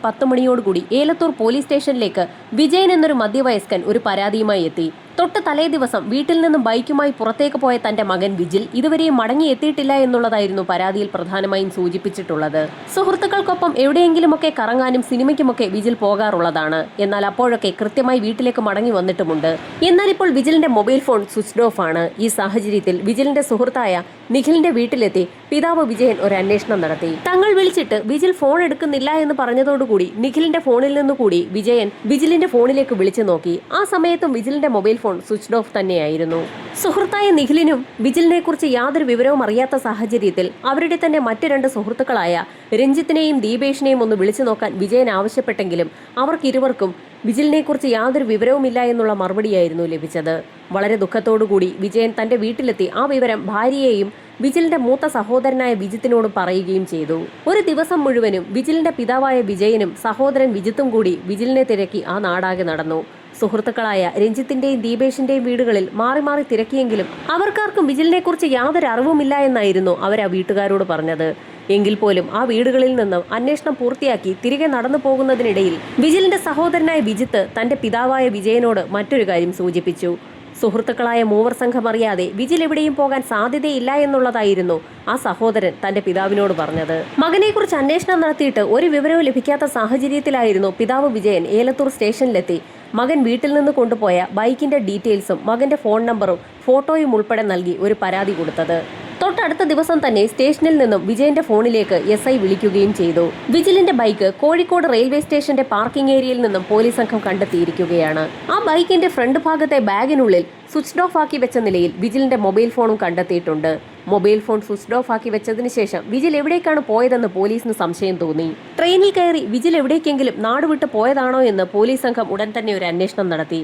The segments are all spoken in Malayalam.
10 മണിയോടുകൂടി ഏലത്തൂർ പോലീസ് സ്റ്റേഷനിലേക്ക് വിജയൻ എന്നൊരു മധ്യവയസ്കൻ ഒരു പരാതിയുമായി എത്തി. തൊട്ട് തലേ ദിവസം വീട്ടിൽ നിന്നും ബൈക്കുമായി പുറത്തേക്ക് പോയ തന്റെ മകൻ വിജിൽ ഇതുവരെയും മടങ്ങിയെത്തിയിട്ടില്ല എന്നുള്ളതായിരുന്നു പരാതിയിൽ പ്രധാനമായും സൂചിപ്പിച്ചിട്ടുള്ളത്. സുഹൃത്തുക്കൾക്കൊപ്പം എവിടെയെങ്കിലുമൊക്കെ കറങ്ങാനും സിനിമയ്ക്കുമൊക്കെ വിജിൽ പോകാറുള്ളതാണ്. എന്നാൽ അപ്പോഴൊക്കെ കൃത്യമായി വീട്ടിലേക്ക് മടങ്ങി വന്നിട്ടുമുണ്ട്. എന്നാൽ ഇപ്പോൾ വിജിലിന്റെ മൊബൈൽ ഫോൺ സ്വിച്ച്ഡ് ഓഫ് ആണ്. ഈ സാഹചര്യത്തിൽ വിജിലിന്റെ സുഹൃത്തായ നിഖിലിന്റെ വീട്ടിലെത്തി പിതാവ് വിജയൻ ഒരു അന്വേഷണം നടത്തി. തങ്ങൾ വിളിച്ചിട്ട് വിജിൽ ഫോൺ എടുക്കുന്നില്ല എന്ന് പറഞ്ഞതോടുകൂടി നിഖിലിന്റെ ഫോണിൽ നിന്നുകൂടി വിജിലിന്റെ ഫോണിലേക്ക് വിളിച്ചു നോക്കി. ആ സമയത്തും വിജിലിന്റെ മൊബൈൽ ഫോൺ സ്വിച്ച്ഡ് ഓഫ് തന്നെയായിരുന്നു. സുഹൃത്തായ നിഖിലിനും വിജിലിനെ കുറിച്ച് യാതൊരു വിവരവും അറിയാത്ത സാഹചര്യത്തിൽ അവരുടെ തന്നെ മറ്റ് 2 സുഹൃത്തുക്കളായ രഞ്ജിത്തിനെയും ദീപേഷിനെയും ഒന്ന് വിളിച്ചു നോക്കാൻ വിജയൻ ആവശ്യപ്പെട്ടെങ്കിലും അവർക്കിരുവർക്കും വിജിലിനെ കുറിച്ച് യാതൊരു വിവരവുമില്ല എന്നുള്ള മറുപടിയായിരുന്നു ലഭിച്ചത്. വളരെ ദുഃഖത്തോടുകൂടി വിജയൻ തന്റെ വീട്ടിലെത്തി ആ വിവരം ഭാര്യയെയും വിജിലിന്റെ മൂത്ത സഹോദരനായ വിജിത്തിനോട് പറയുകയും ചെയ്തു. ഒരു ദിവസം മുഴുവനും വിജിലിന്റെ പിതാവായ വിജയനും സഹോദരൻ വിജിത്തും കൂടി വിജിലിനെ തിരക്കി ആ നാടാകെ നടന്നു. സുഹൃത്തുക്കളായ രഞ്ജിത്തിന്റെയും ദീപേഷിന്റെയും വീടുകളിൽ മാറി മാറി തിരക്കിയെങ്കിലും അവർക്കാർക്കും വിജിലിനെ കുറിച്ച് യാതൊരു അറിവുമില്ല എന്നായിരുന്നു അവർ ആ വീട്ടുകാരോട് പറഞ്ഞത്. എങ്കിൽ പോലും ആ വീടുകളിൽ നിന്നും അന്വേഷണം പൂർത്തിയാക്കി തിരികെ നടന്നു പോകുന്നതിനിടയിൽ വിജിലിന്റെ സഹോദരനായ വിജിത്ത് തന്റെ പിതാവായ വിജയനോട് മറ്റൊരു കാര്യം സൂചിപ്പിച്ചു. സുഹൃത്തുക്കളായ മൂവർ സംഘം അറിയാതെ വിജിൽ എവിടെയും പോകാൻ സാധ്യതയില്ല എന്നുള്ളതായിരുന്നു ആ സഹോദരൻ തന്റെ പിതാവിനോട് പറഞ്ഞത്. മകനെക്കുറിച്ച് അന്വേഷണം നടത്തിയിട്ട് ഒരു വിവരവും ലഭിക്കാത്ത സാഹചര്യത്തിലായിരുന്നു പിതാവ് വിജയൻ ഏലത്തൂർ സ്റ്റേഷനിലെത്തി മകൻ വീട്ടിൽ നിന്ന് കൊണ്ടുപോയ ബൈക്കിന്റെ ഡീറ്റെയിൽസും മകന്റെ ഫോൺ നമ്പറും ഫോട്ടോയും ഉൾപ്പെടെ നൽകി ഒരു പരാതി കൊടുത്തത്. തൊട്ടടുത്ത ദിവസം തന്നെ സ്റ്റേഷനിൽ നിന്നും വിജയന്റെ ഫോണിലേക്ക് SI വിളിക്കുകയും ചെയ്തു. വിജിലിന്റെ ബൈക്ക് കോഴിക്കോട് റെയിൽവേ സ്റ്റേഷന്റെ പാർക്കിംഗ് ഏരിയയിൽ നിന്നും പോലീസ് സംഘം കണ്ടെത്തിയിരിക്കുകയാണ്. ആ ബൈക്കിന്റെ ഫ്രണ്ട് ഭാഗത്തെ ബാഗിനുള്ളിൽ സ്വിച്ച്ഡ് ഓഫ് ആക്കി വെച്ച നിലയിൽ വിജിലിന്റെ മൊബൈൽ ഫോണും കണ്ടെത്തിയിട്ടുണ്ട്. മൊബൈൽ ഫോൺ സ്വിച്ച്ഡ് ഓഫ് ആക്കി വെച്ചതിന് ശേഷം വിജിൽ എവിടേക്കാണ് പോയതെന്ന് പോലീസിന് സംശയം തോന്നി. ട്രെയിനിൽ കയറി വിജിൽ എവിടേക്കെങ്കിലും നാടുവിട്ട് പോയതാണോ എന്ന് പോലീസ് സംഘം ഉടൻ തന്നെ ഒരു അന്വേഷണം നടത്തി.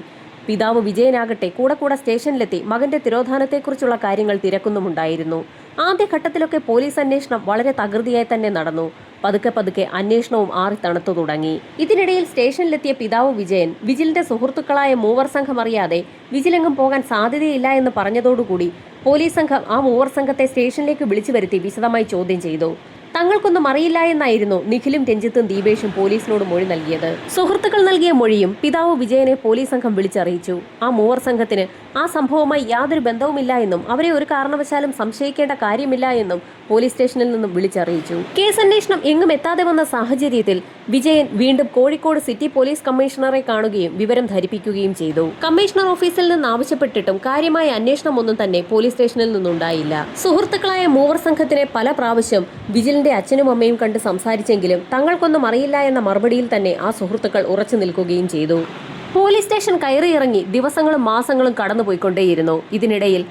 പിതാവ് വിജയനാകട്ടെ കൂടെ സ്റ്റേഷനിലെത്തി മകന്റെ തിരോധാനത്തെക്കുറിച്ചുള്ള കാര്യങ്ങൾ തിരക്കുന്നുമുണ്ടായിരുന്നു. ആദ്യഘട്ടത്തിലൊക്കെ പോലീസ് അന്വേഷണം വളരെ തകൃതിയായി തന്നെ നടന്നു. പതുക്കെ അന്വേഷണവും ആറി തണുത്തു തുടങ്ങി. ഇതിനിടയിൽ സ്റ്റേഷനിലെത്തിയ പിതാവ് വിജയൻ വിജിലിന്റെ സുഹൃത്തുക്കളായ മൂവർ സംഘം അറിയാതെ വിജിലെങ്ങും പോകാൻ സാധ്യതയില്ല എന്ന് പറഞ്ഞതോടുകൂടി പോലീസ് സംഘം ആ മൂവർ സംഘത്തെ സ്റ്റേഷനിലേക്ക് വിളിച്ചു വരുത്തി വിശദമായി ചോദ്യം ചെയ്തു. തങ്ങൾക്കൊന്നും അറിയില്ല എന്നായിരുന്നു നിഖിലും രഞ്ജിത്തും ദീപേഷും പോലീസിനോട് മൊഴി നൽകിയത്. സുഹൃത്തുക്കൾ നൽകിയ മൊഴിയും പിതാവ് വിജയനെ പോലീസ് സംഘം വിളിച്ചറിയിച്ചു. ആ മൂവർ സംഘത്തിന് ആ സംഭവവുമായി യാതൊരു ബന്ധവുമില്ല എന്നും അവരെ ഒരു കാരണവശാലും സംശയിക്കേണ്ട കാര്യമില്ല എന്നും പോലീസ് സ്റ്റേഷനിൽ നിന്നും വിളിച്ചറിയിച്ചു. കേസ് അന്വേഷണം എങ്ങും എത്താതെ വന്ന സാഹചര്യത്തിൽ വിജയൻ വീണ്ടും കോഴിക്കോട് സിറ്റി പോലീസ് കമ്മീഷണറെ കാണുകയും വിവരം ധരിപ്പിക്കുകയും ചെയ്തു. കമ്മീഷണർ ഓഫീസിൽ നിന്ന് ആവശ്യപ്പെട്ടിട്ടും കാര്യമായ അന്വേഷണം ഒന്നും തന്നെ പോലീസ് സ്റ്റേഷനിൽ നിന്നുണ്ടായില്ല. സുഹൃത്തുക്കളായ മൂവർ സംഘത്തിനെ പല പ്രാവശ്യം വിജിലിന്റെ അച്ഛനും അമ്മയും കണ്ട് സംസാരിച്ചെങ്കിലും തങ്ങൾക്കൊന്നും അറിയില്ല എന്ന മറുപടിയിൽ തന്നെ ആ സുഹൃത്തുക്കൾ ഉറച്ചു നിൽക്കുകയും ചെയ്തു. പോലീസ് സ്റ്റേഷൻ കയറിയിറങ്ങി ദിവസങ്ങളും മാസങ്ങളും കടന്നുപോയിക്കൊണ്ടേയിരുന്നു. ഇതിനിടയിൽ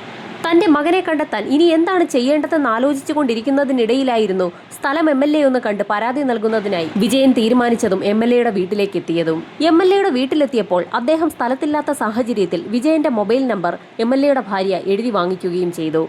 തന്റെ മകനെ കണ്ടെത്താൻ ഇനി എന്താണ് ചെയ്യേണ്ടതെന്ന് ആലോചിച്ചുകൊണ്ടിരിക്കുന്നതിനിടയിലായിരുന്നു സ്ഥലം MLA ഒന്ന് കണ്ട് പരാതി നൽകുന്നതിനായി വിജയൻ തീരുമാനിച്ചതും MLAയുടെ വീട്ടിലേക്ക് എത്തിയതും. MLAയുടെ വീട്ടിലെത്തിയപ്പോൾ അദ്ദേഹം സ്ഥലത്തില്ലാത്ത സാഹചര്യത്തിൽ വിജയന്റെ മൊബൈൽ നമ്പർ MLAയുടെ ഭാര്യ എഴുതി വാങ്ങിക്കുകയും ചെയ്തു.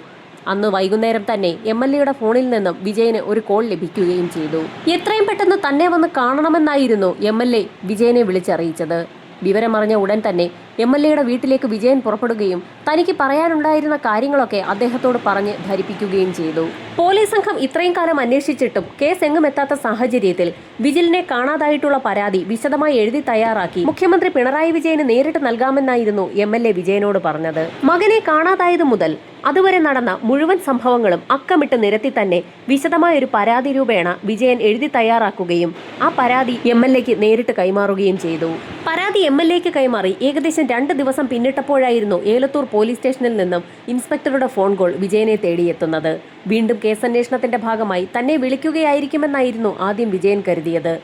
അന്ന് വൈകുന്നേരം തന്നെ MLAയുടെ ഫോണിൽ നിന്നും വിജയന് ഒരു കോൾ ലഭിക്കുകയും ചെയ്തു. എത്രയും പെട്ടെന്ന് തന്നെ വന്ന് കാണണമെന്നായിരുന്നു MLA വിജയനെ വിളിച്ചറിയിച്ചത്. വിവരമറിഞ്ഞ ഉടൻ തന്നെ MLAയുടെ വീട്ടിലേക്ക് വിജയൻ പുറപ്പെടുകയും തനിക്ക് പറയാനുണ്ടായിരുന്ന കാര്യങ്ങളൊക്കെ അദ്ദേഹത്തോട് പറഞ്ഞ് ധരിപ്പിക്കുകയും ചെയ്തു. പോലീസ് സംഘം ഇത്രയും കാലം അന്വേഷിച്ചിട്ടും കേസ് എങ്ങും എത്താത്ത സാഹചര്യത്തിൽ വിജിലിനെ കാണാതായിട്ടുള്ള പരാതി വിശദമായി എഴുതി തയ്യാറാക്കി മുഖ്യമന്ത്രി പിണറായി വിജയന് നേരിട്ട് നൽകാമെന്നായിരുന്നു MLA വിജയനോട് പറഞ്ഞത്. മകനെ കാണാതായത് മുതൽ അതുവരെ നടന്ന മുഴുവൻ സംഭവങ്ങളും അക്കമിട്ട് നിരത്തി തന്നെ വിശദമായ ഒരു പരാതി രൂപേണ വിജയൻ എഴുതി തയ്യാറാക്കുകയും ആ പരാതി MLAക്ക് നേരിട്ട് കൈമാറുകയും ചെയ്തു. പരാതി MLAക്ക് കൈമാറി ഏകദേശം 2 ദിവസം പിന്നിട്ടപ്പോഴായിരുന്നു ഏലത്തൂർ പോലീസ് സ്റ്റേഷനിൽ നിന്നും ഇൻസ്പെക്ടറുടെ ഫോൺ കോൾ വിജയനെ തേടിയെത്തുന്നത്. വീണ്ടും കേസന്വേഷണത്തിന്റെ ഭാഗമായി തന്നെ വിളിക്കുകയായിരിക്കുമെന്നായിരുന്നു ആദ്യം വിജയൻ കരുതിയത്.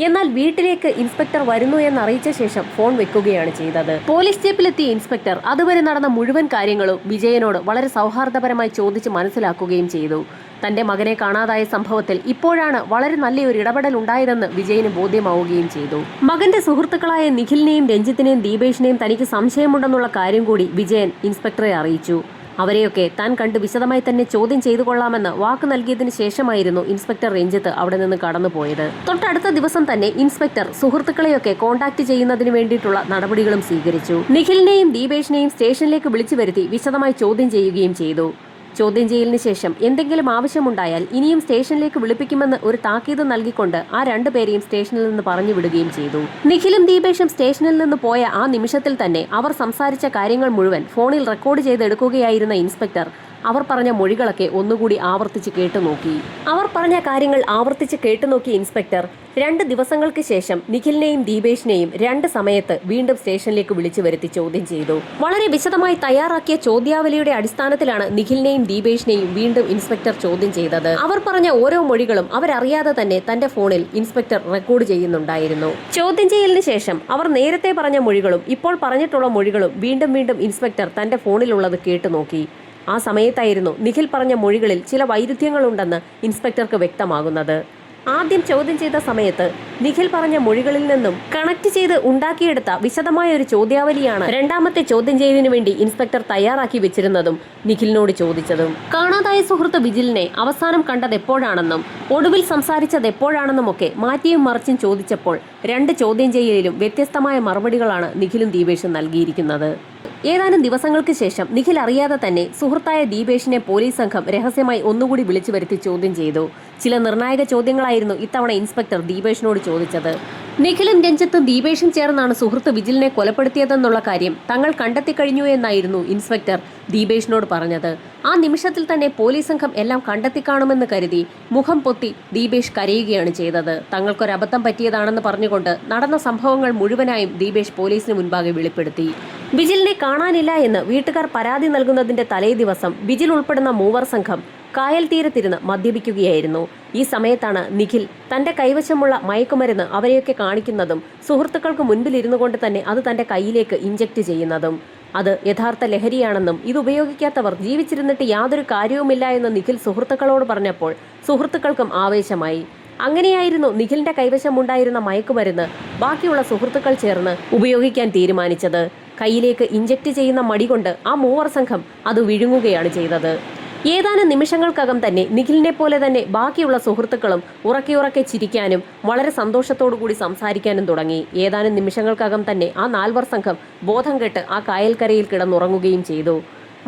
എന്നാൽ വീട്ടിലേക്ക് ഇൻസ്പെക്ടർ വരുന്നു എന്നറിയിച്ച ശേഷം ഫോൺ വെക്കുകയാണ് ചെയ്തത്. പോലീസ് ജീപ്പിലെത്തിയ ഇൻസ്പെക്ടർ അതുവരെ നടന്ന മുഴുവൻ കാര്യങ്ങളും വിജയനോട് വളരെ സൗഹാർദ്ദപരമായി ചോദിച്ച് മനസ്സിലാക്കുകയും ചെയ്തു. തന്റെ മകനെ കാണാതായ സംഭവത്തിൽ ഇപ്പോഴാണ് വളരെ നല്ലൊരു ഇടപെടൽ ഉണ്ടായതെന്ന് വിജയന് ബോധ്യമാവുകയും ചെയ്തു. മകന്റെ സുഹൃത്തുക്കളായ നിഖിലിനെയും രഞ്ജിത്തിനെയും ദീപേഷിനെയും തനിക്ക് സംശയമുണ്ടെന്നുള്ള കാര്യം കൂടി വിജയൻ ഇൻസ്പെക്ടറെ അറിയിച്ചു. അവരെയൊക്കെ താൻ കണ്ട് വിശദമായി തന്നെ ചോദ്യം ചെയ്തു കൊള്ളാമെന്ന് വാക്ക് നൽകിയതിനു ശേഷമായിരുന്നു ഇൻസ്പെക്ടർ രഞ്ജിത്ത് അവിടെ നിന്ന് കടന്നുപോയത്. തൊട്ടടുത്ത ദിവസം തന്നെ ഇൻസ്പെക്ടർ സുഹൃത്തുക്കളെയൊക്കെ കോൺടാക്ട് ചെയ്യുന്നതിന് വേണ്ടിയിട്ടുള്ള നടപടികളും സ്വീകരിച്ചു. നിഖിലിനെയും ദീപേഷിനെയും സ്റ്റേഷനിലേക്ക് വിളിച്ചു വരുത്തി വിശദമായി ചോദ്യം ചെയ്യുകയും ചെയ്തു. ചോദ്യം ചെയ്യലിന് ശേഷം എന്തെങ്കിലും ആവശ്യമുണ്ടായാൽ ഇനിയും സ്റ്റേഷനിലേക്ക് വിളിപ്പിക്കുമെന്ന് ഒരു താക്കീത് നൽകിക്കൊണ്ട് ആ രണ്ടുപേരെയും സ്റ്റേഷനിൽ നിന്ന് പറഞ്ഞു വിടുകയും ചെയ്തു. നിഖിലും ദീപേഷും സ്റ്റേഷനിൽ നിന്ന് പോയ ആ നിമിഷത്തിൽ തന്നെ അവർ സംസാരിച്ച കാര്യങ്ങൾ മുഴുവൻ ഫോണിൽ റെക്കോർഡ് ചെയ്തെടുക്കുകയായിരുന്ന ഇൻസ്പെക്ടർ അവർ പറഞ്ഞ മൊഴികളൊക്കെ ഒന്നുകൂടി ആവർത്തിച്ച് കേട്ടുനോക്കി. അവർ പറഞ്ഞ കാര്യങ്ങൾ ആവർത്തിച്ച് കേട്ടുനോക്കിയ ഇൻസ്പെക്ടർ 2 ദിവസങ്ങൾക്ക് ശേഷം നിഖിലിനെയും ദീപേഷിനെയും 2 സമയത്ത് വീണ്ടും സ്റ്റേഷനിലേക്ക് വിളിച്ചു വരുത്തി ചോദ്യം ചെയ്തു. വളരെ വിശദമായി തയ്യാറാക്കിയ ചോദ്യാവലിയുടെ അടിസ്ഥാനത്തിലാണ് നിഖിലിനെയും ദീപേഷിനെയും വീണ്ടും ഇൻസ്പെക്ടർ ചോദ്യം ചെയ്തത്. അവർ പറഞ്ഞ ഓരോ മൊഴികളും അവരറിയാതെ തന്നെ തന്റെ ഫോണിൽ ഇൻസ്പെക്ടർ റെക്കോർഡ് ചെയ്യുന്നുണ്ടായിരുന്നു. ചോദ്യം ചെയ്യലിന് ശേഷം അവർ നേരത്തെ പറഞ്ഞ മൊഴികളും ഇപ്പോൾ പറഞ്ഞിട്ടുള്ള മൊഴികളും വീണ്ടും വീണ്ടും ഇൻസ്പെക്ടർ തന്റെ ഫോണിലുള്ളത് കേട്ടുനോക്കി. ആ സമയത്തായിരുന്നു നിഖിൽ പറഞ്ഞ മൊഴികളിൽ ചില വൈരുദ്ധ്യങ്ങളുണ്ടെന്ന് ഇൻസ്പെക്ടർക്ക് വ്യക്തമാകുന്നത്. ആദ്യം ചോദ്യം ചെയ്ത സമയത്ത് നിഖിൽ പറഞ്ഞ മൊഴികളിൽ നിന്നും കണക്ട് ചെയ്ത് ഉണ്ടാക്കിയെടുത്ത വിശദമായ ഒരു ചോദ്യാവലിയാണ് രണ്ടാമത്തെ ചോദ്യം ചെയ്യലിനു വേണ്ടി ഇൻസ്പെക്ടർ തയ്യാറാക്കി വെച്ചിരുന്നതും നിഖിലിനോട് ചോദിച്ചതും. കാണാതായ സുഹൃത്ത് വിജിലിനെ അവസാനം കണ്ടത് എപ്പോഴാണെന്നും ഒടുവിൽ സംസാരിച്ചത് എപ്പോഴാണെന്നുമൊക്കെ മാറ്റിയും മറിച്ചും ചോദിച്ചപ്പോൾ 2 ചോദ്യം ചെയ്യലിലും വ്യത്യസ്തമായ മറുപടികളാണ് നിഖിലും ദീപേഷും നൽകിയിരിക്കുന്നത്. ഏതാനും ദിവസങ്ങൾക്ക് ശേഷം നിഖിൽ അറിയാതെ തന്നെ സുഹൃത്തായ ദീപേഷിനെ പോലീസ് സംഘം രഹസ്യമായി ഒന്നുകൂടി വിളിച്ചു വരുത്തി ചോദ്യം ചെയ്തു. ചില നിർണായക ചോദ്യങ്ങളായിരുന്നു ഇത്തവണ ഇൻസ്പെക്ടർ ദീപേഷിനോട് ചോദിച്ചത്. നിഖിലും രഞ്ജിത്തും ദീപേഷും ചേർന്നാണ് സുഹൃത്ത് വിജിലിനെ കൊലപ്പെടുത്തിയതെന്നുള്ള കാര്യം തങ്ങൾ കണ്ടെത്തിക്കഴിഞ്ഞു എന്നായിരുന്നു ഇൻസ്പെക്ടർ ദീപേഷിനോട് പറഞ്ഞത്. ആ നിമിഷത്തിൽ തന്നെ പോലീസ് സംഘം എല്ലാം കണ്ടെത്തിക്കാണുമെന്ന് കരുതി മുഖം പൊത്തി ദീപേഷ് കരയുകയാണ് ചെയ്തത്. തങ്ങൾക്കൊരബദ്ധം പറ്റിയതാണെന്ന് പറഞ്ഞുകൊണ്ട് നടന്ന സംഭവങ്ങൾ മുഴുവനായും ദീപേഷ് പോലീസിന് മുൻപാകെ വെളിപ്പെടുത്തി. വിജിലിനെ കാണാനില്ല എന്ന് വീട്ടുകാർ പരാതി നൽകുന്നതിന്റെ തലേ ദിവസം വിജിൽ ഉൾപ്പെടുന്ന മൂവർ സംഘം കായൽ തീരത്തിരുന്ന് മദ്യപിക്കുകയായിരുന്നു. ഈ സമയത്താണ് നിഖിൽ തന്റെ കൈവശമുള്ള മയക്കുമരുന്ന് അവരെയൊക്കെ കാണിക്കുന്നതും സുഹൃത്തുക്കൾക്ക് മുൻപിലിരുന്നു കൊണ്ട് തന്നെ അത് തന്റെ കയ്യിലേക്ക് ഇഞ്ചക്ട് ചെയ്യുന്നതും. അത് യഥാർത്ഥ ലഹരിയാണെന്നും ഇത് ഉപയോഗിക്കാത്തവർ ജീവിച്ചിരുന്നിട്ട് യാതൊരു കാര്യവുമില്ല എന്ന് നിഖിൽ സുഹൃത്തുക്കളോട് പറഞ്ഞപ്പോൾ സുഹൃത്തുക്കൾക്കും ആവേശമായി. അങ്ങനെയായിരുന്നു നിഖിലിന്റെ കൈവശമുണ്ടായിരുന്ന മയക്കുമരുന്ന് ബാക്കിയുള്ള സുഹൃത്തുക്കൾ ചേർന്ന് ഉപയോഗിക്കാൻ തീരുമാനിച്ചത്. കയ്യിലേക്ക് ഇഞ്ചക്ട് ചെയ്യുന്ന മടി കൊണ്ട് ആ മൂവർ സംഘം അത് വിഴുങ്ങുകയാണ് ചെയ്തത്. ഏതാനും നിമിഷങ്ങൾക്കകം തന്നെ നിഖിലിനെ പോലെ തന്നെ ബാക്കിയുള്ള സുഹൃത്തുക്കളും ഉറക്കെ ചിരിക്കാനും വളരെ സന്തോഷത്തോടു കൂടി സംസാരിക്കാനും തുടങ്ങി. ഏതാനും നിമിഷങ്ങൾക്കകം തന്നെ ആ 4 സംഘം ബോധം കെട്ട് ആ കായൽക്കരയിൽ കിടന്നുറങ്ങുകയും ചെയ്തു.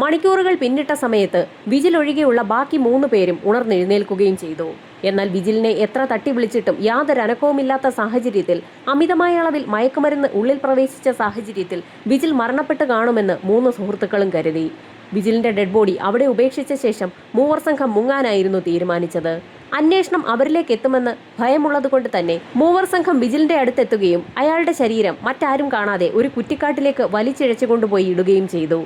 മണിക്കൂറുകൾ പിന്നിട്ട സമയത്ത് വിജിൽ ഒഴികെയുള്ള ബാക്കി 3 പേരും ഉണർന്നെഴുന്നേൽക്കുകയും ചെയ്തു. എന്നാൽ വിജിലിനെ എത്ര തട്ടി വിളിച്ചിട്ടും യാതൊരു അനക്കവുമില്ലാത്ത സാഹചര്യത്തിൽ അമിതമായ അളവിൽ മയക്കുമരുന്ന് ഉള്ളിൽ പ്രവേശിച്ച സാഹചര്യത്തിൽ വിജിൽ മരണപ്പെട്ട് കാണുമെന്ന് 3 സുഹൃത്തുക്കളും കരുതി. വിജിലിന്റെ ഡെഡ് ബോഡി അവിടെ ഉപേക്ഷിച്ച ശേഷം മൂവർ സംഘം മുങ്ങാനായിരുന്നു തീരുമാനിച്ചത്. അന്വേഷണം അവരിലേക്ക് എത്തുമെന്ന് ഭയമുള്ളതുകൊണ്ട് തന്നെ മൂവർ സംഘം വിജിലിന്റെ അടുത്തെത്തുകയും അയാളുടെ ശരീരം മറ്റാരും കാണാതെ ഒരു കുറ്റിക്കാട്ടിലേക്ക് വലിച്ചിഴച്ചു കൊണ്ടുപോയി ഇടുകയും ചെയ്തു.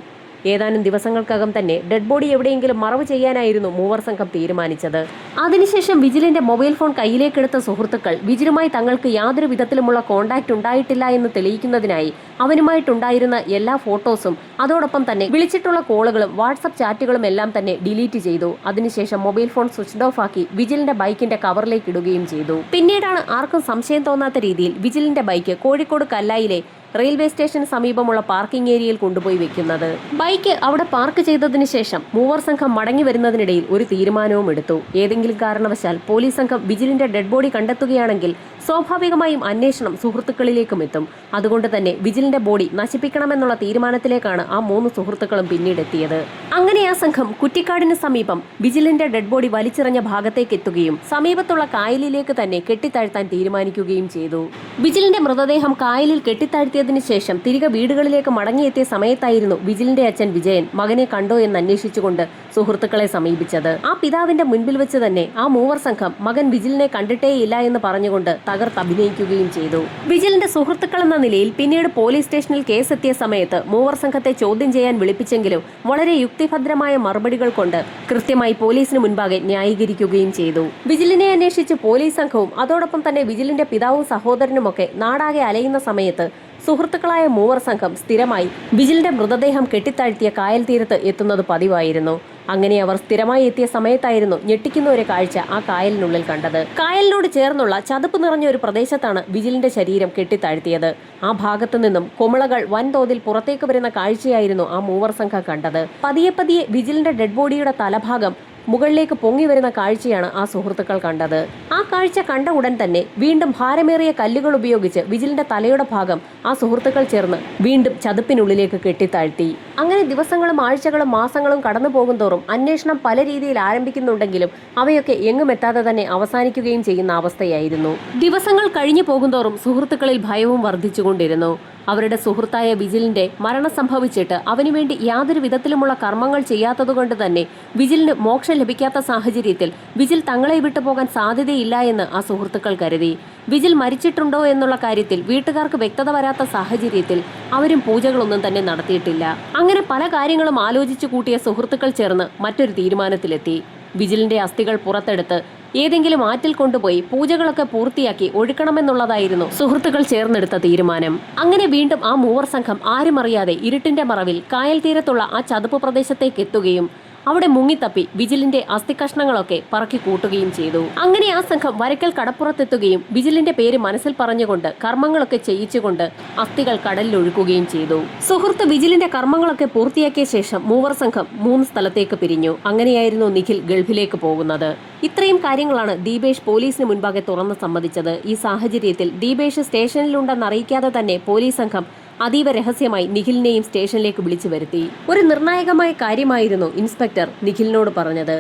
ഏതാനും ദിവസങ്ങൾക്കകം തന്നെ ഡെഡ് ബോഡി എവിടെയെങ്കിലും മറവ് ചെയ്യാനായിരുന്നു മൂവർ സംഘം തീരുമാനിച്ചത്. അതിനുശേഷം വിജിലിന്റെ മൊബൈൽ ഫോൺ കയ്യിലേക്കെടുത്ത സുഹൃത്തുക്കൾ വിജിലുമായി തങ്ങൾക്ക് യാതൊരു വിധത്തിലുമുള്ള കോണ്ടാക്ട് ഉണ്ടായിട്ടില്ല എന്ന് തെളിയിക്കുന്നതിനായി അവനുമായിട്ടുണ്ടായിരുന്ന എല്ലാ ഫോട്ടോസും അതോടൊപ്പം തന്നെ വിളിച്ചിട്ടുള്ള കോളുകളും വാട്സപ്പ് ചാറ്റുകളും എല്ലാം തന്നെ ഡിലീറ്റ് ചെയ്തു. അതിനുശേഷം മൊബൈൽ ഫോൺ സ്വിച്ച് ഓഫ് ആക്കി വിജിലിന്റെ ബൈക്കിന്റെ കവറിലേക്ക് ഇടുകയും ചെയ്തു. പിന്നീടാണ് ആർക്കും സംശയം തോന്നാത്ത രീതിയിൽ വിജിലിന്റെ ബൈക്ക് കോഴിക്കോട് കല്ലായിലെ റെയിൽവേ സ്റ്റേഷന് സമീപമുള്ള പാർക്കിംഗ് ഏരിയയിൽ കൊണ്ടുപോയി വെക്കുന്നത്. ബൈക്ക് അവിടെ പാർക്ക് ചെയ്തതിനു ശേഷം മൂവർ സംഘം മടങ്ങി വരുന്നതിനിടയിൽ ഒരു തീരുമാനവും എടുത്തു. ഏതെങ്കിലും കാരണവശാൽ പോലീസ് സംഘം വിജിലിന്റെ ഡെഡ് ബോഡി കണ്ടെത്തുകയാണെങ്കിൽ സ്വാഭാവികമായും അന്വേഷണം സുഹൃത്തുക്കളിലേക്കും എത്തും. അതുകൊണ്ട് തന്നെ വിജിലിന്റെ ബോഡി നശിപ്പിക്കണമെന്നുള്ള തീരുമാനത്തിലേക്കാണ് ആ 3 സുഹൃത്തുക്കളും പിന്നീട് എത്തിയത്. അങ്ങനെ ആ സംഘം കുറ്റിക്കാടിന് സമീപം വിജിലിന്റെ ഡെഡ് ബോഡി വലിച്ചെറിഞ്ഞ ഭാഗത്തേക്ക് എത്തുകയും സമീപത്തുള്ള കായലിലേക്ക് തന്നെ കെട്ടിത്താഴ്ത്താൻ തീരുമാനിക്കുകയും ചെയ്തു. വിജിലിന്റെ മൃതദേഹം കായലിൽ കെട്ടിത്താഴ്ത്തിയതിനു ശേഷം തിരികെ വീടുകളിലേക്ക് മടങ്ങിയെത്തിയ സമയത്തായിരുന്നു വിജിലിന്റെ അച്ഛൻ വിജയൻ മകനെ കണ്ടോ എന്ന് അന്വേഷിച്ചുകൊണ്ട് സുഹൃത്തുക്കളെ സമീപിച്ചത്. ആ പിതാവിന്റെ മുൻപിൽ വെച്ച് തന്നെ ആ മൂവർ സംഘം മകൻ വിജിലിനെ കണ്ടിട്ടേയില്ല എന്ന് പറഞ്ഞുകൊണ്ട് തകർത്തഭിനയിക്കുകയും ചെയ്തു. വിജിലിന്റെ സുഹൃത്തുക്കൾ എന്ന നിലയിൽ പിന്നീട് പോലീസ് സ്റ്റേഷനിൽ കേസെത്തിയ സമയത്ത് മൂവർ സംഘത്തെ ചോദ്യം ചെയ്യാൻ വിളിപ്പിച്ചെങ്കിലും വളരെ യുക്തിഭദ്രമായ മറുപടികൾ കൊണ്ട് കൃത്യമായി പോലീസിന് മുൻപാകെ ന്യായീകരിക്കുകയും ചെയ്തു. വിജിലിനെ അന്വേഷിച്ച് പോലീസ് സംഘവും അതോടൊപ്പം തന്നെ വിജിലിന്റെ പിതാവും സഹോദരനുമൊക്കെ നാടാകെ അലയുന്ന സമയത്ത് സുഹൃത്തുക്കളായ മൂവർ സംഘം സ്ഥിരമായി വിജിലിന്റെ മൃതദേഹം കെട്ടിത്താഴ്ത്തിയ കായൽ തീരത്ത് എത്തുന്നത് പതിവായിരുന്നു. അങ്ങനെ അവർ സ്ഥിരമായി എത്തിയ സമയത്തായിരുന്നു ഞെട്ടിക്കുന്ന ഒരു കാഴ്ച ആ കായലിനുള്ളിൽ കണ്ടത്. കായലിനോട് ചേർന്നുള്ള ചതുപ്പ് നിറഞ്ഞ ഒരു പ്രദേശത്താണ് വിജിലിന്റെ ശരീരം കെട്ടിത്താഴ്ത്തിയത്. ആ ഭാഗത്തു നിന്നും കുമിളകൾ വൻതോതിൽ പുറത്തേക്ക് വരുന്ന കാഴ്ചയായിരുന്നു ആ മൂവർ സംഘം കണ്ടത്. പതിയെ വിജിലിന്റെ ഡെഡ് ബോഡിയുടെ തലഭാഗം മുകളിലേക്ക് പൊങ്ങി വരുന്ന കാഴ്ചയാണ് ആ സുഹൃത്തുക്കൾ കണ്ടത്. ആ കാഴ്ച കണ്ട ഉടൻ തന്നെ വീണ്ടും ഭാരമേറിയ കല്ലുകൾ ഉപയോഗിച്ച് വിജിലിന്റെ തലയുടെ ഭാഗം ആ സുഹൃത്തുക്കൾ ചേർന്ന് വീണ്ടും ചതുപ്പിനുള്ളിലേക്ക് കെട്ടിത്താഴ്ത്തി. അങ്ങനെ ദിവസങ്ങളും ആഴ്ചകളും മാസങ്ങളും കടന്നു പോകുന്തോറും അന്വേഷണം പല രീതിയിൽ ആരംഭിക്കുന്നുണ്ടെങ്കിലും അവയൊക്കെ എങ്ങും എത്താതെ തന്നെ അവസാനിക്കുകയും ചെയ്യുന്ന അവസ്ഥയായിരുന്നു. ദിവസങ്ങൾ കഴിഞ്ഞു പോകുന്തോറും സുഹൃത്തുക്കളിൽ ഭയവും വർദ്ധിച്ചുകൊണ്ടിരുന്നു. അവരുടെ സുഹൃത്തായ വിജിലിന്റെ മരണം സംഭവിച്ചിട്ട് അവനുവേണ്ടി യാതൊരു വിധത്തിലുമുള്ള കർമ്മങ്ങൾ ചെയ്യാത്തതുകൊണ്ട് തന്നെ വിജിലിന് മോക്ഷം ലഭിക്കാത്ത സാഹചര്യത്തിൽ വിജിൽ തങ്ങളെ വിട്ടു പോകാൻ സാധ്യതയില്ല എന്ന് ആ സുഹൃത്തുക്കൾ കരുതി. വിജിൽ മരിച്ചിട്ടുണ്ടോ എന്നുള്ള കാര്യത്തിൽ വീട്ടുകാർക്ക് വ്യക്തത വരാത്ത സാഹചര്യത്തിൽ അവരും പൂജകളൊന്നും തന്നെ നടത്തിയിട്ടില്ല. അങ്ങനെ പല കാര്യങ്ങളും ആലോചിച്ചു കൂട്ടിയ സുഹൃത്തുക്കൾ ചേർന്ന് മറ്റൊരു തീരുമാനത്തിലെത്തി. വിജിലിന്റെ അസ്ഥികൾ പുറത്തെടുത്ത് ഏതെങ്കിലും ആറ്റിൽ കൊണ്ടുപോയി പൂജകളൊക്കെ പൂർത്തിയാക്കി ഒഴുക്കണമെന്നുള്ളതായിരുന്നു സുഹൃത്തുക്കൾ ചേർന്നെടുത്ത തീരുമാനം. അങ്ങനെ വീണ്ടും ആ മൂവർ സംഘം ആരും അറിയാതെ ഇരുട്ടിന്റെ മറവിൽ കായൽ തീരത്തുള്ള ആ ചതുപ്പ് പ്രദേശത്തേക്ക് എത്തുകയും അവിടെ മുങ്ങിത്തപ്പി വിജിലിന്റെ അസ്ഥികഷ്ണങ്ങളൊക്കെ പറക്കി കൂട്ടുകയും ചെയ്തു. അങ്ങനെ ആ സംഘം വരയ്ക്കൽ കടപ്പുറത്തെത്തുകയും വിജിലിന്റെ പേര് മനസ്സിൽ പറഞ്ഞുകൊണ്ട് കർമ്മങ്ങളൊക്കെ ചെയ്യിച്ചുകൊണ്ട് അസ്ഥികൾ കടലിൽ ഒഴുക്കുകയും ചെയ്തു. സുഹൃത്ത് വിജിലിന്റെ കർമ്മങ്ങളൊക്കെ പൂർത്തിയാക്കിയ ശേഷം മൂവർ സംഘം 3 സ്ഥലത്തേക്ക് പിരിഞ്ഞു. അങ്ങനെയായിരുന്നു നിഖിൽ ഗൾഫിലേക്ക് പോകുന്നത്. ഇത്രയും കാര്യങ്ങളാണ് ദീപേഷ് പോലീസിന് മുൻപാകെ തുറന്ന് സമ്മതിച്ചത്. ഈ സാഹചര്യത്തിൽ ദീപേഷ് സ്റ്റേഷനിലുണ്ടെന്ന് അറിയിക്കാതെ തന്നെ പോലീസ് സംഘം അതീവ രഹസ്യമായി നിഖിലിനെയും സ്റ്റേഷനിലേക്ക് വിളിച്ചു വരുത്തി. ഒരു നിർണായകമായ കാര്യമായിരുന്നു ഇൻസ്പെക്ടർ നിഖിലിനോട് പറഞ്ഞത്.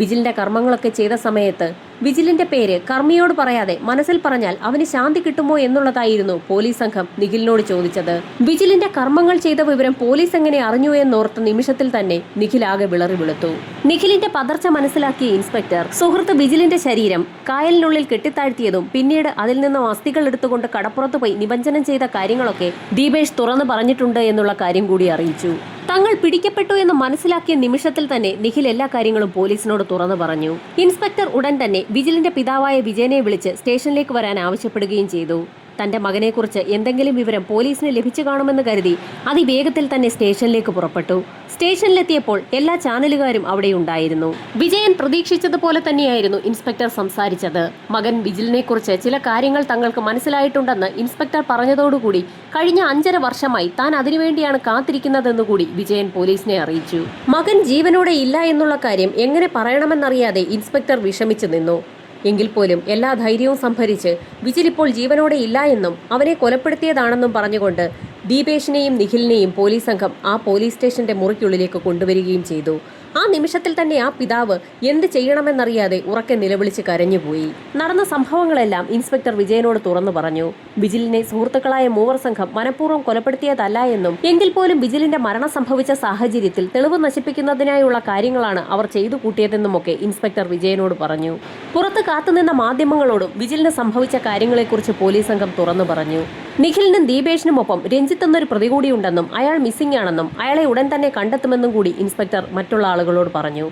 വിജിലിന്റെ കർമ്മങ്ങളൊക്കെ ചെയ്ത സമയത്ത് വിജിലിന്റെ പേര് കർമ്മിയോട് പറയാതെ മനസ്സിൽ പറഞ്ഞാൽ അവന് ശാന്തി കിട്ടുമോ എന്നുള്ളതായിരുന്നു പോലീസ് സംഘം നിഖിലിനോട് ചോദിച്ചത്. വിജിലിന്റെ കർമ്മങ്ങൾ ചെയ്ത വിവരം പോലീസ് എങ്ങനെ അറിഞ്ഞു എന്നോർത്ത നിമിഷത്തിൽ തന്നെ നിഖിൽ ആകെ വിളറി വെളുത്തു. നിഖിലിന്റെ പതർച്ച മനസ്സിലാക്കിയ ഇൻസ്പെക്ടർ സുഹൃത്ത് വിജിലിന്റെ ശരീരം കായലിനുള്ളിൽ കെട്ടിത്താഴ്ത്തിയതും പിന്നീട് അതിൽ നിന്നും അസ്ഥികൾ എടുത്തുകൊണ്ട് കടപ്പുറത്ത് പോയി നിമജ്ജനം ചെയ്ത കാര്യങ്ങളൊക്കെ ദീപേഷ് തുറന്നു പറഞ്ഞിട്ടുണ്ട് എന്നുള്ള കാര്യം കൂടി അറിയിച്ചു. തങ്ങൾ പിടിക്കപ്പെട്ടു എന്ന് മനസ്സിലാക്കിയ നിമിഷത്തിൽ തന്നെ നിഖിൽ എല്ലാ കാര്യങ്ങളും പോലീസിനോട് തുറന്നു പറഞ്ഞു. ഇൻസ്പെക്ടർ ഉടൻ തന്നെ വിജിലിന്റെ പിതാവായ വിജയനെ വിളിച്ച് സ്റ്റേഷനിലേക്ക് വരാൻ ആവശ്യപ്പെടുകയും ചെയ്തു. തന്റെ മകനെക്കുറിച്ച് എന്തെങ്കിലും വിവരം പോലീസിന് ലഭിച്ചു കാണുമെന്ന് കരുതി അതിവേഗത്തിൽ തന്നെ സ്റ്റേഷനിലേക്ക് പുറപ്പെട്ടു. സ്റ്റേഷനിലെത്തിയപ്പോൾ എല്ലാ ചാനലുകാരും അവിടെ ഉണ്ടായിരുന്നു. വിജയൻ പ്രതീക്ഷിച്ചതുപോലെ തന്നെയായിരുന്നു ഇൻസ്പെക്ടർ സംസാരിച്ചത്. മകൻ വിജിലിനെ കുറിച്ച് ചില കാര്യങ്ങൾ തങ്ങൾക്ക് മനസ്സിലായിട്ടുണ്ടെന്ന് ഇൻസ്പെക്ടർ പറഞ്ഞതോടുകൂടി കഴിഞ്ഞ 5.5 വർഷമായി താൻ അതിനുവേണ്ടിയാണ് കാത്തിരിക്കുന്നതെന്നുകൂടി വിജയൻ പോലീസിനെ അറിയിച്ചു. മകൻ ജീവനോടെ ഇല്ല എന്നുള്ള കാര്യം എങ്ങനെ പറയണമെന്നറിയാതെ ഇൻസ്പെക്ടർ വിഷമിച്ചു നിന്നു. എങ്കിൽ പോലും എല്ലാ ധൈര്യവും സംഭരിച്ച് വിജിൽ ഇപ്പോൾ ജീവനോടെ ഇല്ല എന്നും അവനെ കൊലപ്പെടുത്തിയതാണെന്നും പറഞ്ഞുകൊണ്ട് ദീപേഷിനെയും നിഖിലിനെയും പോലീസ് സംഘം ആ പോലീസ് സ്റ്റേഷന്റെ മുറിക്കുള്ളിലേക്ക് കൊണ്ടുവരികയും ചെയ്തു. ആ നിമിഷത്തിൽ തന്നെ ആ പിതാവ് എന്ത് ചെയ്യണമെന്നറിയാതെ ഉറക്കെ നിലവിളിച്ച് കരഞ്ഞുപോയി. നടന്ന സംഭവങ്ങളെല്ലാം ഇൻസ്പെക്ടർ വിജയനോട് തുറന്നു പറഞ്ഞു. വിജിലിനെ സുഹൃത്തുക്കളായ മൂവർ സംഘം മനഃപൂർവ്വം കൊലപ്പെടുത്തിയതല്ല എന്നും എങ്കിൽ പോലും വിജിലിന്റെ മരണം സംഭവിച്ച സാഹചര്യത്തിൽ തെളിവ് നശിപ്പിക്കുന്നതിനായുള്ള കാര്യങ്ങളാണ് അവർ ചെയ്തു കൂട്ടിയതെന്നുമൊക്കെ ഇൻസ്പെക്ടർ വിജയനോട് പറഞ്ഞു. പുറത്ത് കാത്തുനിന്ന മാധ്യമങ്ങളോടും വിജിലിന് സംഭവിച്ച കാര്യങ്ങളെക്കുറിച്ച് പോലീസ് സംഘം തുറന്നു പറഞ്ഞു. നിഖിലിനും ദീപേഷിനുമൊപ്പം രഞ്ജിത്ത് എന്നൊരു പ്രതി കൂടിയുണ്ടെന്നും അയാൾ മിസ്സിംഗ് ആണെന്നും അയാളെ ഉടൻ തന്നെ കണ്ടെത്തുമെന്നും കൂടി ഇൻസ്പെക്ടർ മറ്റുള്ള ആളുകളോട് പറഞ്ഞു.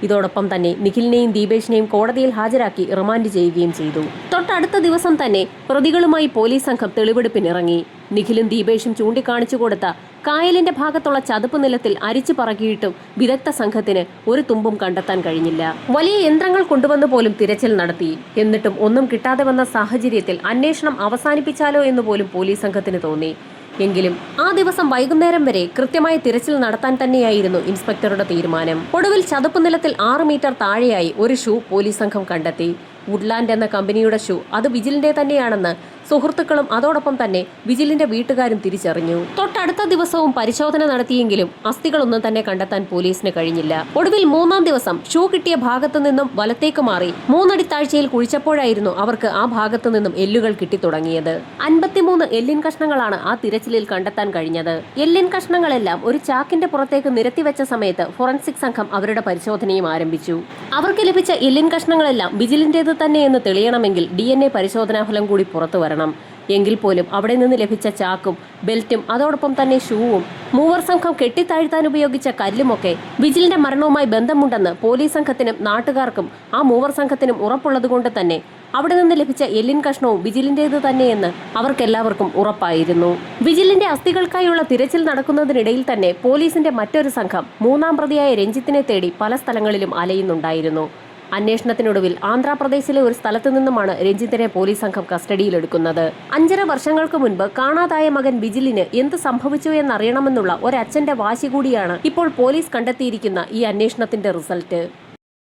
ഇതോടൊപ്പം തന്നെ നിഖിലിനെയും ദീപേഷിനെയും കോടതിയിൽ ഹാജരാക്കി റിമാൻഡ് ചെയ്യുകയും ചെയ്തു. തൊട്ടടുത്ത ദിവസം തന്നെ പ്രതികളുമായി പോലീസ് സംഘം തെളിവെടുപ്പിനിറങ്ങി. നിഖിലും ദീപേഷും ചൂണ്ടിക്കാണിച്ചു കൊടുത്ത കായലിന്റെ ഭാഗത്തുള്ള ചതുപ്പ് നിലത്തിൽ അരിച്ചു പറക്കിയിട്ടും വിദഗ്ധ സംഘത്തിന് ഒരു തുമ്പും കണ്ടെത്താൻ കഴിഞ്ഞില്ല. വലിയ യന്ത്രങ്ങൾ കൊണ്ടുവന്നു പോലും തിരച്ചിൽ നടത്തി. എന്നിട്ടും ഒന്നും കിട്ടാതെ വന്ന സാഹചര്യത്തിൽ അന്വേഷണം അവസാനിപ്പിച്ചാലോ എന്ന് പോലും പോലീസ് സംഘത്തിന് തോന്നി. എങ്കിലും ആ ദിവസം വൈകുന്നേരം വരെ കൃത്യമായ തിരച്ചിൽ നടത്താൻ തന്നെയായിരുന്നു ഇൻസ്പെക്ടറുടെ തീരുമാനം. ഒടുവിൽ ചതുപ്പ് നിലത്തിൽ 6 മീറ്റർ താഴെയായി ഒരു ഷൂ പോലീസ് സംഘം കണ്ടെത്തി. വുഡ്ലാൻഡ് എന്ന കമ്പനിയുടെ ഷൂ അത് വിജിലിന്റെ തന്നെയാണെന്ന് സുഹൃത്തുക്കളും അതോടൊപ്പം തന്നെ വിജിലിന്റെ വീട്ടുകാരും തിരിച്ചറിഞ്ഞു. തൊട്ടടുത്ത ദിവസവും പരിശോധന നടത്തിയെങ്കിലും അസ്ഥികളൊന്നും തന്നെ കണ്ടെത്താൻ പോലീസിന് കഴിഞ്ഞില്ല. ഒടുവിൽ 3-ാം ദിവസം ഷൂ കിട്ടിയ ഭാഗത്തു നിന്നും വലത്തേക്ക് മാറി 3 അടി താഴ്ചയിൽ കുഴിച്ചപ്പോഴായിരുന്നു അവർക്ക് ആ ഭാഗത്തു നിന്നും എല്ലുകൾ കിട്ടിത്തുടങ്ങിയത്. 53 എല്ലിൻ കഷ്ണങ്ങളാണ് ആ തിരച്ചിലിൽ കണ്ടെത്താൻ കഴിഞ്ഞത്. എല്ലിൻ കഷ്ണങ്ങളെല്ലാം ഒരു ചാക്കിന്റെ പുറത്തേക്ക് നിരത്തിവെച്ച സമയത്ത് ഫോറൻസിക് സംഘം അവരുടെ പരിശോധനയും ആരംഭിച്ചു. അവർക്ക് ലഭിച്ച എല്ലിൻ കഷ്ണങ്ങളെല്ലാം വിജിലിന്റേത് തന്നെയെന്ന് തെളിയണമെങ്കിൽ DNA പരിശോധനാ ഫലം കൂടി പുറത്തു വരണം. എങ്കിൽ പോലും അവിടെ നിന്ന് ലഭിച്ച ചാക്കും ബെൽറ്റും അതോടൊപ്പം തന്നെ ഷൂവും മൂവർ സംഘം കെട്ടിത്താഴ്ത്താൻ ഉപയോഗിച്ച കല്ലുമൊക്കെ വിജിലിന്റെ മരണവുമായി ബന്ധമുണ്ടെന്ന് പോലീസ് സംഘത്തിനും നാട്ടുകാർക്കും ആ മൂവർ സംഘത്തിനും ഉറപ്പുള്ളതുകൊണ്ട് തന്നെ അവിടെ നിന്ന് ലഭിച്ച എല്ലിൻ കഷ്ണവും വിജിലിന്റേത് തന്നെയെന്ന് അവർക്കെല്ലാവർക്കും ഉറപ്പായിരുന്നു. വിജിലിന്റെ അസ്ഥികൾക്കായുള്ള തിരച്ചിൽ നടക്കുന്നതിനിടയിൽ തന്നെ പോലീസിന്റെ മറ്റൊരു സംഘം 3-ാം പ്രതിയായ രഞ്ജിത്തിനെ തേടി പല സ്ഥലങ്ങളിലും അലയുന്നുണ്ടായിരുന്നു. അന്വേഷണത്തിനൊടുവിൽ ആന്ധ്രാപ്രദേശിലെ ഒരു സ്ഥലത്തു നിന്നുമാണ് രഞ്ജിത്തിനെ പോലീസ് സംഘം കസ്റ്റഡിയിലെടുക്കുന്നത്. 5.5 വർഷങ്ങൾക്ക് മുൻപ് കാണാതായ മകൻ വിജിലിന് എന്ത് സംഭവിച്ചു എന്നറിയണമെന്നുള്ള ഒരച്ഛന്റെ വാശി കൂടിയാണ് ഇപ്പോൾ പോലീസ് കണ്ടെത്തിയിരിക്കുന്ന ഈ അന്വേഷണത്തിന്റെ റിസൾട്ട്.